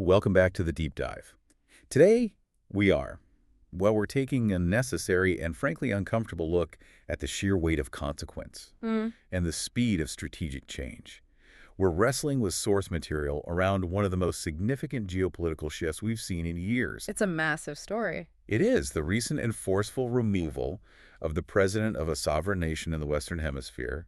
Welcome back to the deep dive. Today, we're taking a necessary and frankly uncomfortable look at the sheer weight of consequence and the speed of strategic change. We're wrestling with source material around one of the most significant geopolitical shifts we've seen in years. It's a massive story. It is the recent and forceful removal of the president of a sovereign nation in the Western Hemisphere,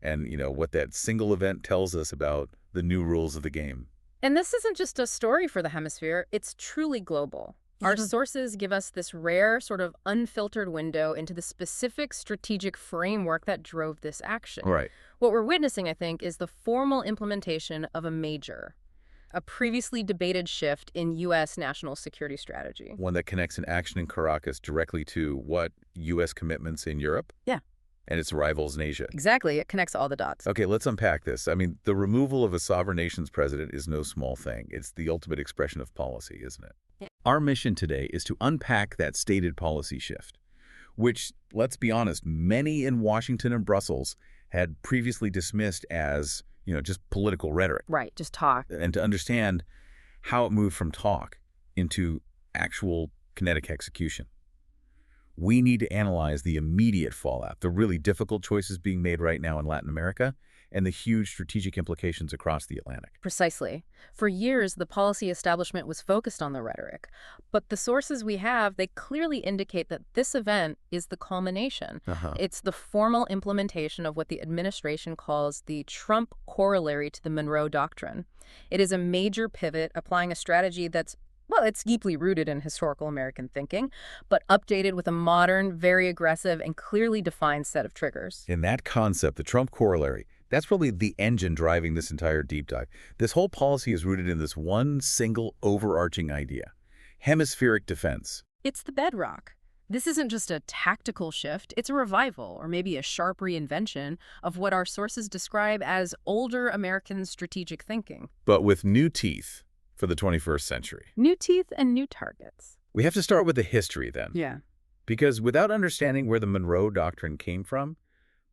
and what that single event tells us about the new rules of the game. And this isn't just a story for the hemisphere, it's truly global. Our sources give us this rare, sort of unfiltered window into the specific strategic framework that drove this action. Right. What we're witnessing, I think, is the formal implementation of a previously debated shift in U.S. national security strategy. One that connects an action in Caracas directly to what? U.S. commitments in Europe? Yeah. And its rivals in Asia. Exactly. It connects all the dots. Okay, let's unpack this. I mean, the removal of a sovereign nation's president is no small thing. It's the ultimate expression of policy, isn't it? Yeah. Our mission today is to unpack that stated policy shift, which, let's be honest, many in Washington and Brussels had previously dismissed as, just political rhetoric. Right, just talk. And to understand how it moved from talk into actual kinetic execution. We need to analyze the immediate fallout, the really difficult choices being made right now in Latin America, and the huge strategic implications across the Atlantic. Precisely. For years, the policy establishment was focused on the rhetoric. But the sources we have, they clearly indicate that this event is the culmination. It's the formal implementation of what the administration calls the Trump corollary to the Monroe Doctrine. It is a major pivot, applying a strategy that's it's deeply rooted in historical American thinking, but updated with a modern, very aggressive, and clearly defined set of triggers. In that concept, the Trump corollary, that's really the engine driving this entire deep dive. This whole policy is rooted in this one single overarching idea: hemispheric defense. It's the bedrock. This isn't just a tactical shift, it's a revival, or maybe a sharp reinvention of what our sources describe as older American strategic thinking. But with new teeth. For the 21st century. New teeth and new targets. We have to start with the history then. Yeah. Because without understanding where the Monroe Doctrine came from,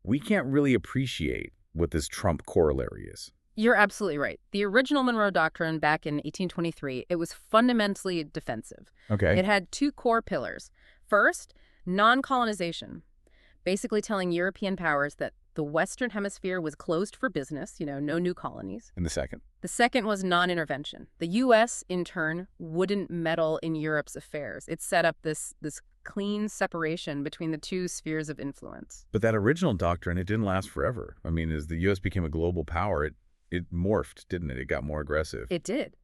we can't really appreciate what this Trump corollary is. You're absolutely right. The original Monroe Doctrine back in 1823, it was fundamentally defensive. Okay. It had two core pillars. First, non-colonization, basically telling European powers that the Western Hemisphere was closed for business, no new colonies. And the second? The second was non-intervention. The U.S., in turn, wouldn't meddle in Europe's affairs. It set up this clean separation between the two spheres of influence. But that original doctrine, it didn't last forever. I mean, as the U.S. became a global power, it morphed, didn't it? It got more aggressive. It did.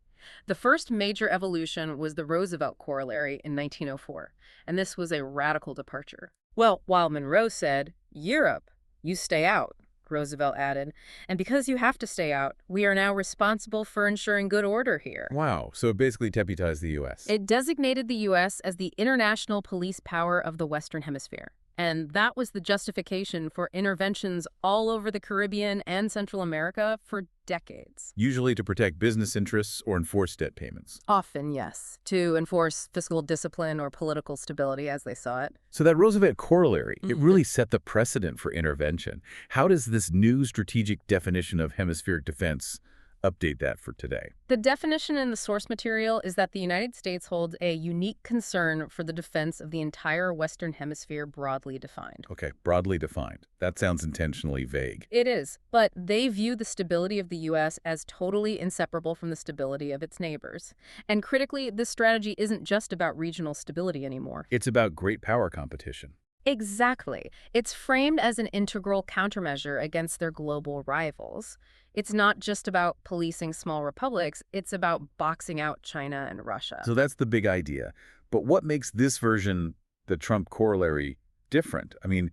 The first major evolution was the Roosevelt corollary in 1904, and this was a radical departure. Well, while Monroe said, "Europe, you stay out," Roosevelt added, "and because you have to stay out, we are now responsible for ensuring good order here." Wow. So it basically deputized the U.S. It designated the U.S. as the international police power of the Western Hemisphere. And that was the justification for interventions all over the Caribbean and Central America for decades. Usually to protect business interests or enforce debt payments. Often, yes, to enforce fiscal discipline or political stability as they saw it. So that Roosevelt corollary, it really set the precedent for intervention. How does this new strategic definition of hemispheric defense update that for today? The definition in the source material is that the United States holds a unique concern for the defense of the entire Western Hemisphere broadly defined. Okay, broadly defined. That sounds intentionally vague. It is, but they view the stability of the U.S. as totally inseparable from the stability of its neighbors. And critically, this strategy isn't just about regional stability anymore. It's about great power competition. Exactly. It's framed as an integral countermeasure against their global rivals. It's not just about policing small republics, it's about boxing out China and Russia. So that's the big idea. But what makes this version, the Trump corollary, different? I mean,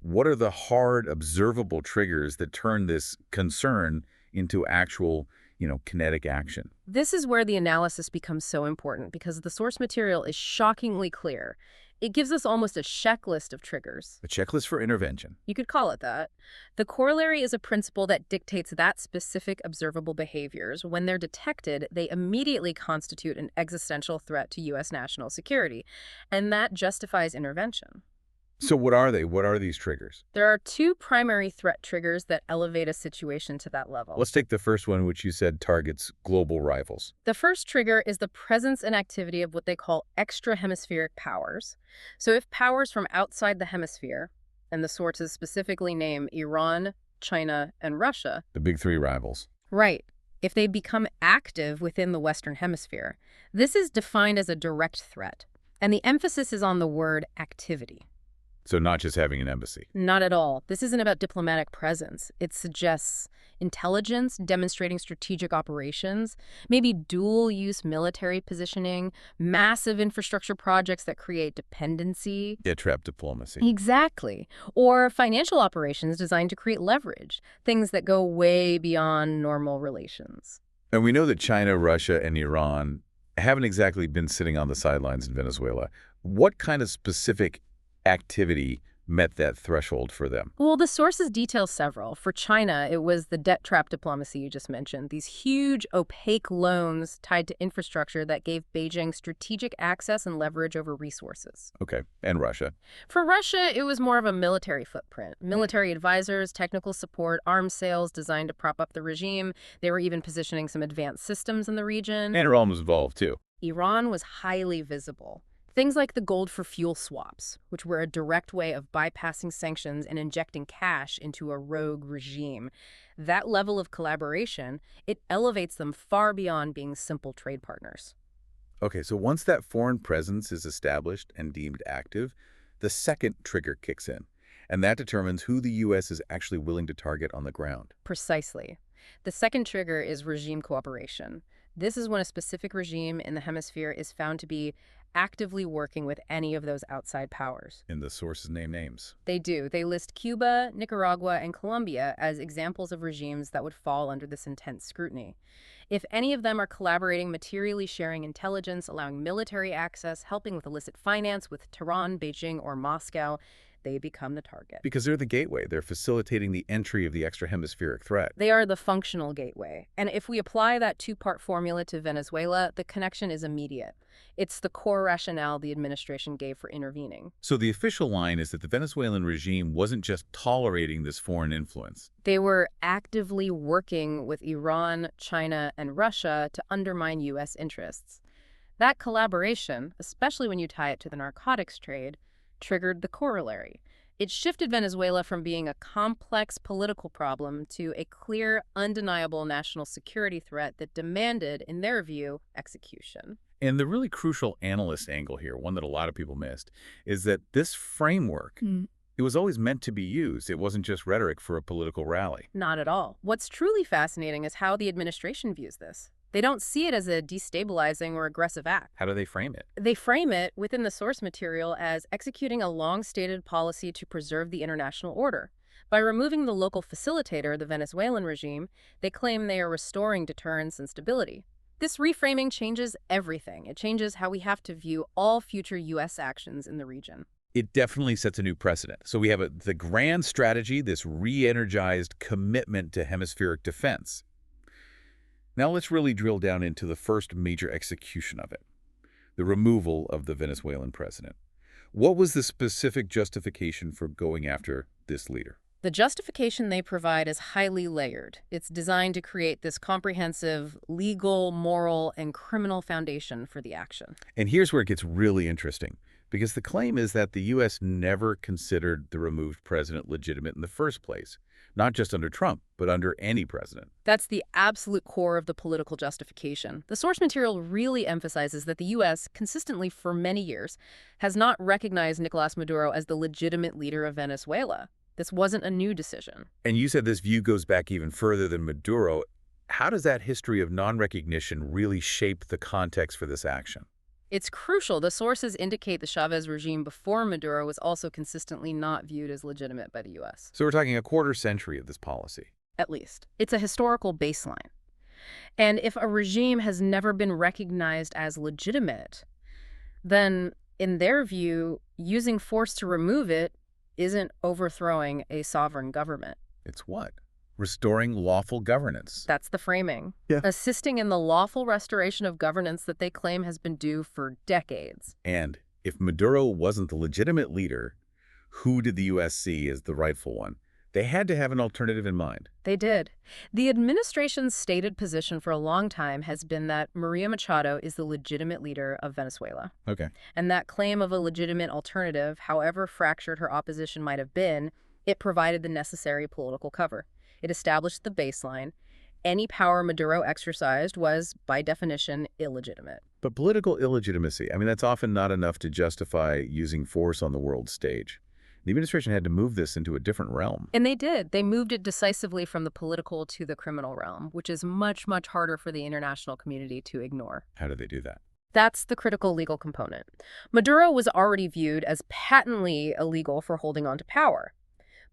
what are the hard, observable triggers that turn this concern into actual, kinetic action? This is where the analysis becomes so important because the source material is shockingly clear. It gives us almost a checklist of triggers. A checklist for intervention. You could call it that. The corollary is a principle that dictates that specific observable behaviors. When they're detected, they immediately constitute an existential threat to U.S. national security, and that justifies intervention. So what are they? What are these triggers? There are two primary threat triggers that elevate a situation to that level. Let's take the first one, which you said targets global rivals. The first trigger is the presence and activity of what they call extra-hemispheric powers. So if powers from outside the hemisphere, and the sources specifically name Iran, China, and Russia. The big three rivals. Right. If they become active within the Western Hemisphere, this is defined as a direct threat. And the emphasis is on the word activity. So not just having an embassy. Not at all. This isn't about diplomatic presence. It suggests intelligence, demonstrating strategic operations, maybe dual-use military positioning, massive infrastructure projects that create dependency. Yeah, trap diplomacy. Exactly. Or financial operations designed to create leverage, things that go way beyond normal relations. And we know that China, Russia, and Iran haven't exactly been sitting on the sidelines in Venezuela. What kind of specific activity met that threshold for them? Well, the sources detail several. For China, it was the debt trap diplomacy you just mentioned, these huge, opaque loans tied to infrastructure that gave Beijing strategic access and leverage over resources. Okay, and Russia? For Russia, it was more of a military footprint. Military advisors, technical support, arms sales designed to prop up the regime. They were even positioning some advanced systems in the region. And Iran was involved, too. Iran was highly visible. Things like the gold for fuel swaps, which were a direct way of bypassing sanctions and injecting cash into a rogue regime. That level of collaboration, it elevates them far beyond being simple trade partners. Okay, so once that foreign presence is established and deemed active, the second trigger kicks in, and that determines who the U.S. is actually willing to target on the ground. Precisely. The second trigger is regime cooperation. This is when a specific regime in the hemisphere is found to be actively working with any of those outside powers. And the sources name names. They do. They list Cuba, Nicaragua, and Colombia as examples of regimes that would fall under this intense scrutiny. If any of them are collaborating, materially sharing intelligence, allowing military access, helping with illicit finance with Tehran, Beijing, or Moscow, they become the target. Because they're the gateway. They're facilitating the entry of the extra-hemispheric threat. They are the functional gateway. And if we apply that two-part formula to Venezuela, the connection is immediate. It's the core rationale the administration gave for intervening. So the official line is that the Venezuelan regime wasn't just tolerating this foreign influence. They were actively working with Iran, China, and Russia to undermine U.S. interests. That collaboration, especially when you tie it to the narcotics trade, triggered the corollary. It shifted Venezuela from being a complex political problem to a clear, undeniable national security threat that demanded, in their view, execution. And the really crucial analyst angle here, one that a lot of people missed, is that this framework, it was always meant to be used. It wasn't just rhetoric for a political rally. Not at all. What's truly fascinating is how the administration views this. They don't see it as a destabilizing or aggressive act. How do they frame it? They frame it within the source material as executing a long-stated policy to preserve the international order. By removing the local facilitator, the Venezuelan regime, they claim they are restoring deterrence and stability. This reframing changes everything. It changes how we have to view all future U.S. actions in the region. It definitely sets a new precedent. So we have the grand strategy, this re-energized commitment to hemispheric defense. Now let's really drill down into the first major execution of it, the removal of the Venezuelan president. What was the specific justification for going after this leader? The justification they provide is highly layered. It's designed to create this comprehensive legal, moral, and criminal foundation for the action. And here's where it gets really interesting, because the claim is that the U.S. never considered the removed president legitimate in the first place. Not just under Trump, but under any president. That's the absolute core of the political justification. The source material really emphasizes that the U.S., consistently for many years, has not recognized Nicolás Maduro as the legitimate leader of Venezuela. This wasn't a new decision. And you said this view goes back even further than Maduro. How does that history of non-recognition really shape the context for this action? It's crucial. The sources indicate the Chavez regime before Maduro was also consistently not viewed as legitimate by the U.S. So we're talking a quarter century of this policy. At least. It's a historical baseline. And if a regime has never been recognized as legitimate, then, in their view, using force to remove it isn't overthrowing a sovereign government. It's what? Restoring lawful governance. That's the framing. Yeah. Assisting in the lawful restoration of governance that they claim has been due for decades. And if Maduro wasn't the legitimate leader, who did the U.S. see as the rightful one? They had to have an alternative in mind. They did. The administration's stated position for a long time has been that Maria Machado is the legitimate leader of Venezuela. Okay. And that claim of a legitimate alternative, however fractured her opposition might have been, it provided the necessary political cover. It established the baseline. Any power Maduro exercised was, by definition, illegitimate. But political illegitimacy, I mean, that's often not enough to justify using force on the world stage. The administration had to move this into a different realm. And they did. They moved it decisively from the political to the criminal realm, which is much, much harder for the international community to ignore. How did they do that? That's the critical legal component. Maduro was already viewed as patently illegal for holding on to power.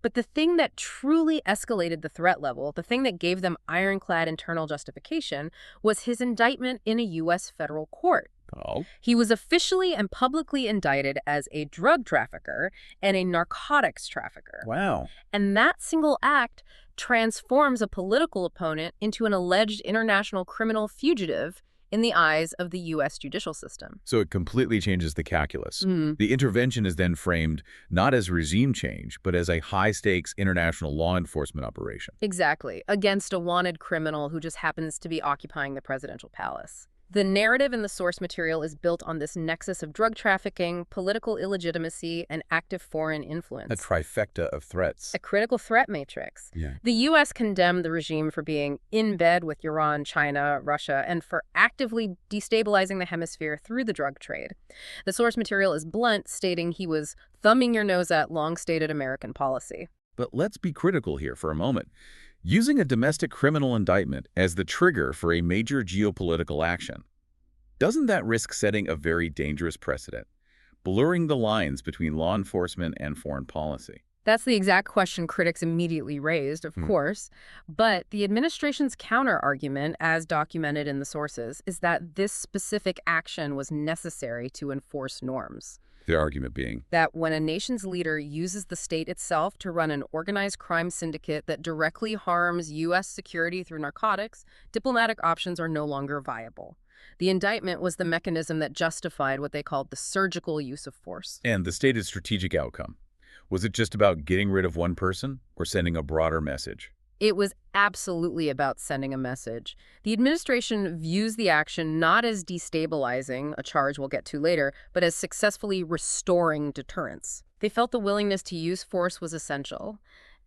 But the thing that truly escalated the threat level, the thing that gave them ironclad internal justification, was his indictment in a U.S. federal court. Oh. He was officially and publicly indicted as a drug trafficker and a narcotics trafficker. Wow. And that single act transforms a political opponent into an alleged international criminal fugitive in the eyes of the U.S. judicial system. So it completely changes the calculus. The intervention is then framed not as regime change, but as a high-stakes international law enforcement operation. Exactly, against a wanted criminal who just happens to be occupying the presidential palace. The narrative in the source material is built on this nexus of drug trafficking, political illegitimacy, and active foreign influence. A trifecta of threats. A critical threat matrix. Yeah. The U.S. condemned the regime for being in bed with Iran, China, Russia, and for actively destabilizing the hemisphere through the drug trade. The source material is blunt, stating he was thumbing your nose at long-stated American policy. But let's be critical here for a moment. Using a domestic criminal indictment as the trigger for a major geopolitical action, doesn't that risk setting a very dangerous precedent, blurring the lines between law enforcement and foreign policy? That's the exact question critics immediately raised, of course. But the administration's counter-argument, as documented in the sources, is that this specific action was necessary to enforce norms. The argument being that when a nation's leader uses the state itself to run an organized crime syndicate that directly harms U.S. security through narcotics, diplomatic options are no longer viable. The indictment was the mechanism that justified what they called the surgical use of force. And the stated strategic outcome. Was it just about getting rid of one person or sending a broader message? It was absolutely about sending a message. The administration views the action not as destabilizing, a charge we'll get to later, but as successfully restoring deterrence. They felt the willingness to use force was essential,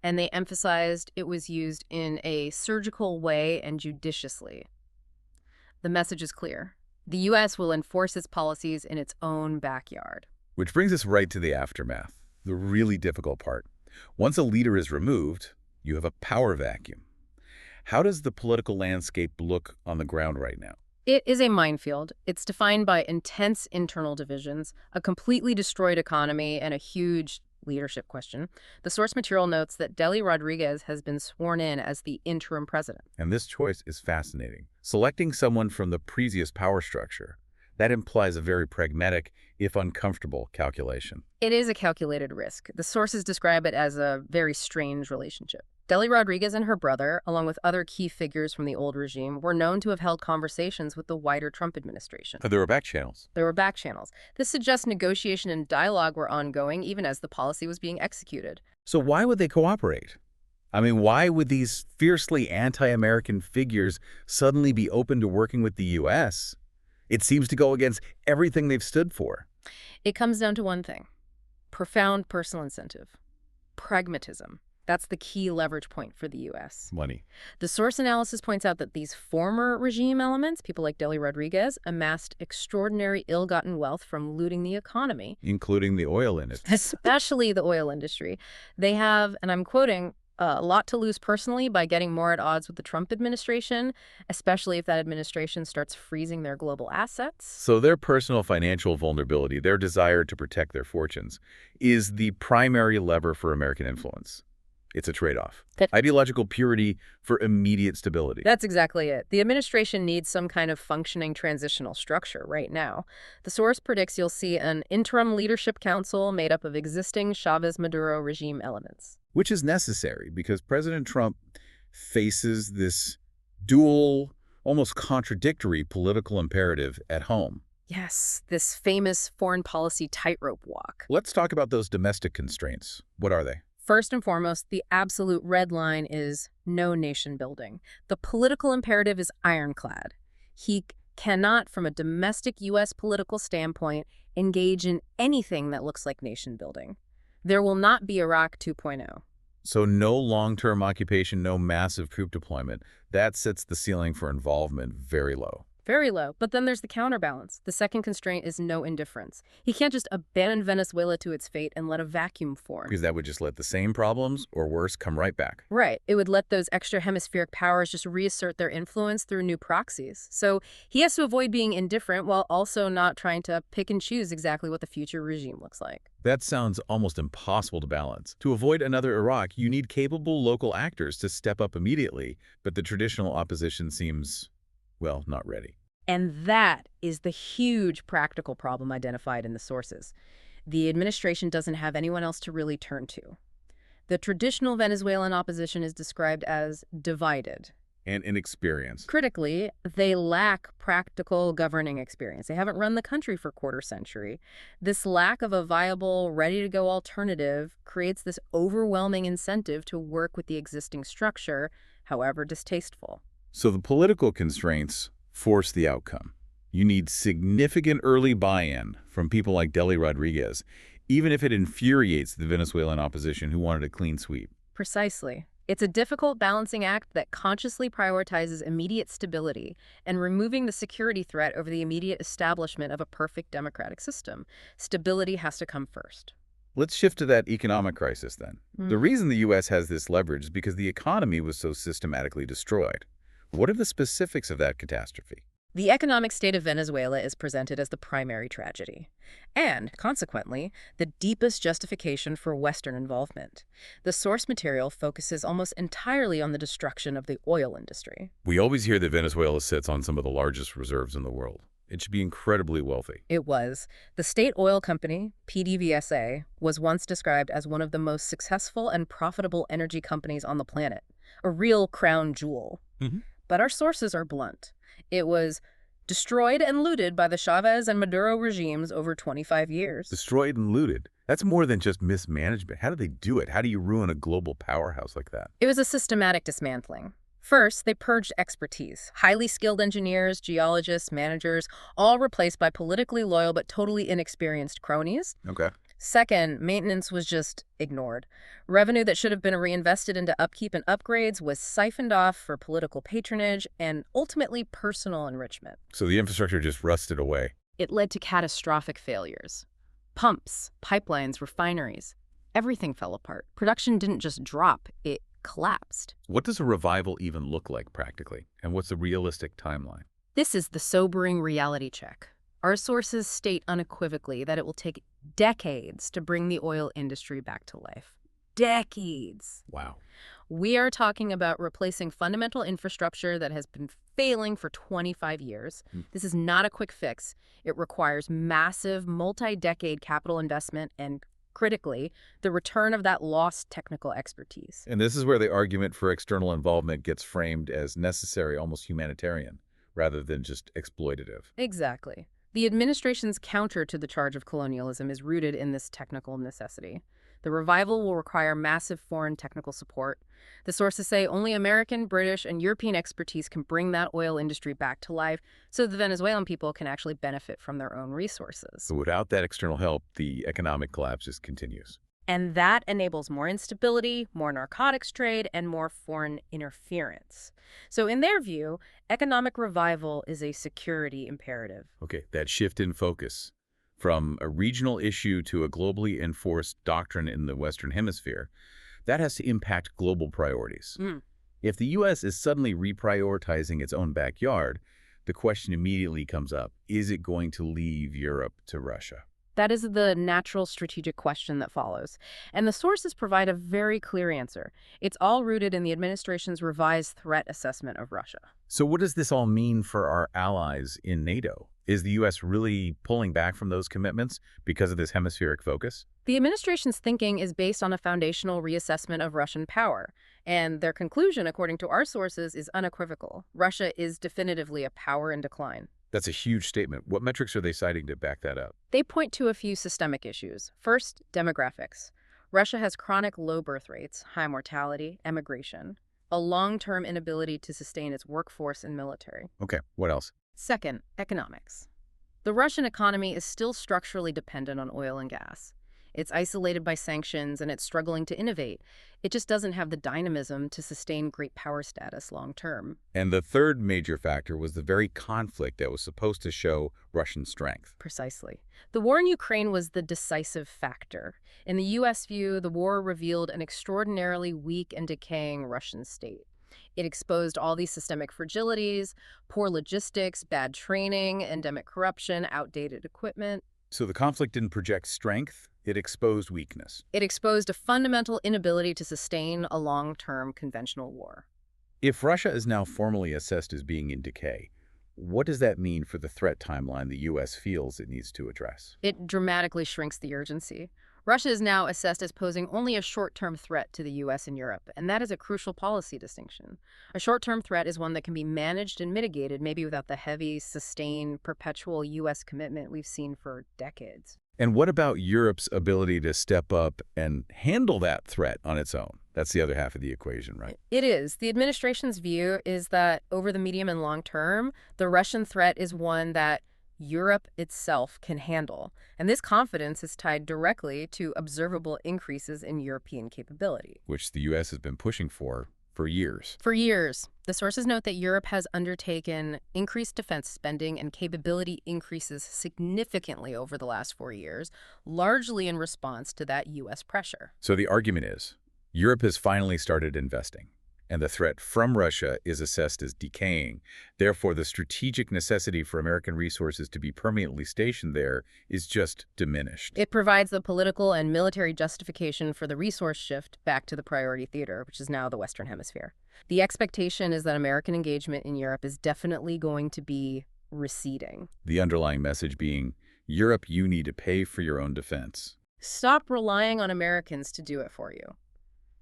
and they emphasized it was used in a surgical way and judiciously. The message is clear. The U.S. will enforce its policies in its own backyard. Which brings us right to the aftermath, the really difficult part. Once a leader is removed, you have a power vacuum. How does the political landscape look on the ground right now? It is a minefield. It's defined by intense internal divisions, a completely destroyed economy, and a huge leadership question. The source material notes that Delcy Rodriguez has been sworn in as the interim president. And this choice is fascinating. Selecting someone from the previous power structure, that implies a very pragmatic, if uncomfortable, calculation. It is a calculated risk. The sources describe it as a very strange relationship. Delcy Rodriguez and her brother, along with other key figures from the old regime, were known to have held conversations with the wider Trump administration. There were back channels. There were back channels. This suggests negotiation and dialogue were ongoing even as the policy was being executed. So why would they cooperate? I mean, why would these fiercely anti-American figures suddenly be open to working with the U.S.? It seems to go against everything they've stood for. It comes down to one thing: profound personal incentive. Pragmatism. That's the key leverage point for the U.S. Money. The source analysis points out that these former regime elements, people like Delcy Rodriguez, amassed extraordinary ill-gotten wealth from looting the economy. Including the oil industry. Especially the oil industry. They have, and I'm quoting, a lot to lose personally by getting more at odds with the Trump administration, especially if that administration starts freezing their global assets. So their personal financial vulnerability, their desire to protect their fortunes, is the primary lever for American influence. It's a trade-off. Ideological purity for immediate stability. That's exactly it. The administration needs some kind of functioning transitional structure right now. The source predicts you'll see an interim leadership council made up of existing Chavez-Maduro regime elements. Which is necessary because President Trump faces this dual, almost contradictory political imperative at home. Yes, this famous foreign policy tightrope walk. Let's talk about those domestic constraints. What are they? First and foremost, the absolute red line is no nation building. The political imperative is ironclad. He cannot, from a domestic U.S. political standpoint, engage in anything that looks like nation building. There will not be Iraq 2.0. So no long-term occupation, no massive troop deployment. That sets the ceiling for involvement very low. Very low. But then there's the counterbalance. The second constraint is no indifference. He can't just abandon Venezuela to its fate and let a vacuum form. Because that would just let the same problems, or worse, come right back. Right. It would let those extra hemispheric powers just reassert their influence through new proxies. So he has to avoid being indifferent while also not trying to pick and choose exactly what the future regime looks like. That sounds almost impossible to balance. To avoid another Iraq, you need capable local actors to step up immediately, but the traditional opposition seems, well, not ready. And that is the huge practical problem identified in the sources. The administration doesn't have anyone else to really turn to. The traditional Venezuelan opposition is described as divided. And inexperienced. Critically, they lack practical governing experience. They haven't run the country for a quarter century. This lack of a viable, ready-to-go alternative creates this overwhelming incentive to work with the existing structure, however distasteful. So the political constraints force the outcome. You need significant early buy-in from people like Delcy Rodriguez, even if it infuriates the Venezuelan opposition who wanted a clean sweep. Precisely. It's a difficult balancing act that consciously prioritizes immediate stability and removing the security threat over the immediate establishment of a perfect democratic system. Stability has to come first. Let's shift to that economic crisis then. The reason the U.S. has this leverage is because the economy was so systematically destroyed. What are the specifics of that catastrophe? The economic state of Venezuela is presented as the primary tragedy, and, consequently, the deepest justification for Western involvement. The source material focuses almost entirely on the destruction of the oil industry. We always hear that Venezuela sits on some of the largest reserves in the world. It should be incredibly wealthy. It was. The state oil company, PDVSA, was once described as one of the most successful and profitable energy companies on the planet, a real crown jewel. But our sources are blunt. It was destroyed and looted by the Chavez and Maduro regimes over 25 years. Destroyed and looted. That's more than just mismanagement. How do they do it? How do you ruin a global powerhouse like that? It was a systematic dismantling. First, they purged expertise. Highly skilled engineers, geologists, managers, all replaced by politically loyal but totally inexperienced cronies. Okay. Second, maintenance was just ignored. Revenue that should have been reinvested into upkeep and upgrades was siphoned off for political patronage and ultimately personal enrichment. So the infrastructure just rusted away. It led to catastrophic failures. Pumps, pipelines, refineries, everything fell apart. Production didn't just drop, it collapsed. What does a revival even look like practically? And what's the realistic timeline? This is the sobering reality check. Our sources state unequivocally that it will take decades to bring the oil industry back to life. Decades. Wow. We are talking about replacing fundamental infrastructure that has been failing for 25 years. This is not a quick fix. It requires massive, multi-decade capital investment and, critically, the return of that lost technical expertise. And this is where the argument for external involvement gets framed as necessary, almost humanitarian, rather than just exploitative. Exactly. The administration's counter to the charge of colonialism is rooted in this technical necessity. The revival will require massive foreign technical support. The sources say only American, British, and European expertise can bring that oil industry back to life so the Venezuelan people can actually benefit from their own resources. So without that external help, the economic collapse just continues. And that enables more instability, more narcotics trade, and more foreign interference. So in their view, economic revival is a security imperative. Okay, that shift in focus from a regional issue to a globally enforced doctrine in the Western Hemisphere, that has to impact global priorities. If the U.S. is suddenly reprioritizing its own backyard, the question immediately comes up, is it going to leave Europe to Russia? That is the natural strategic question that follows. And the sources provide a very clear answer. It's all rooted in the administration's revised threat assessment of Russia. So what does this all mean for our allies in NATO? Is the U.S. really pulling back from those commitments because of this hemispheric focus? The administration's thinking is based on a foundational reassessment of Russian power. And their conclusion, according to our sources, is unequivocal. Russia is definitively a power in decline. That's a huge statement. What metrics are they citing to back that up? They point to a few systemic issues. First, demographics. Russia has chronic low birth rates, high mortality, emigration, a long-term inability to sustain its workforce and military. Okay, what else? Second, economics. The Russian economy is still structurally dependent on oil and gas. It's isolated by sanctions and it's struggling to innovate. It just doesn't have the dynamism to sustain great power status long term. And the third major factor was the very conflict that was supposed to show Russian strength. Precisely. The war in Ukraine was the decisive factor. In the U.S. view, the war revealed an extraordinarily weak and decaying Russian state. It exposed all these systemic fragilities, poor logistics, bad training, endemic corruption, outdated equipment. So the conflict didn't project strength, it exposed weakness. It exposed a fundamental inability to sustain a long-term conventional war. If Russia is now formally assessed as being in decay, what does that mean for the threat timeline the U.S. feels it needs to address? It dramatically shrinks the urgency. Russia is now assessed as posing only a short-term threat to the U.S. and Europe, and that is a crucial policy distinction. A short-term threat is one that can be managed and mitigated, maybe without the heavy, sustained, perpetual U.S. commitment we've seen for decades. And what about Europe's ability to step up and handle that threat on its own? That's the other half of the equation, right? It is. The administration's view is that over the medium and long term, the Russian threat is one that Europe itself can handle. And this confidence is tied directly to observable increases in European capability. Which the U.S. has been pushing for years. For years, the sources note that Europe has undertaken increased defense spending and capability increases significantly over the last 4 years, largely in response to that U.S. pressure. So the argument is, Europe has finally started investing, and the threat from Russia is assessed as decaying. Therefore, the strategic necessity for American resources to be permanently stationed there is just diminished. It provides the political and military justification for the resource shift back to the priority theater, which is now the Western Hemisphere. The expectation is that American engagement in Europe is definitely going to be receding. The underlying message being, Europe, you need to pay for your own defense. Stop relying on Americans to do it for you.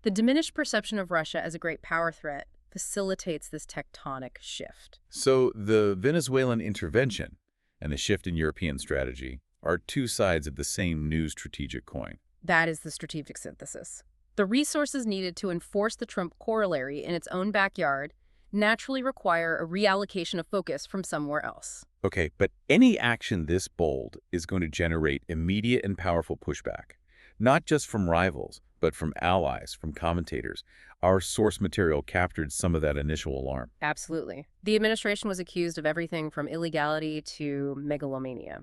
The diminished perception of Russia as a great power threat facilitates this tectonic shift. So the Venezuelan intervention and the shift in European strategy are two sides of the same new strategic coin. That is the strategic synthesis. The resources needed to enforce the Trump corollary in its own backyard naturally require a reallocation of focus from somewhere else. Okay, but any action this bold is going to generate immediate and powerful pushback, not just from rivals, but from allies, from commentators. Our source material captured some of that initial alarm. Absolutely. The administration was accused of everything from illegality to megalomania.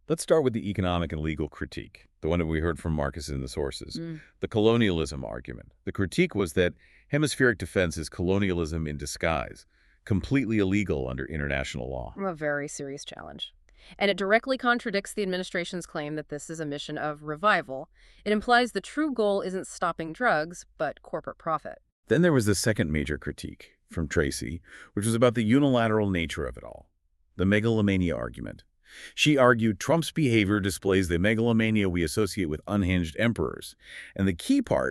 Let's start with the economic and legal critique, the one that we heard from Marcus in the sources. The colonialism argument. The critique was that hemispheric defense is colonialism in disguise, completely illegal under international law. A very serious challenge. And it directly contradicts the administration's claim that this is a mission of revival. It implies the true goal isn't stopping drugs, but corporate profit. Then there was the second major critique from Tracy, which was about the unilateral nature of it all, the megalomania argument. She argued Trump's behavior displays the megalomania we associate with unhinged emperors. And the key part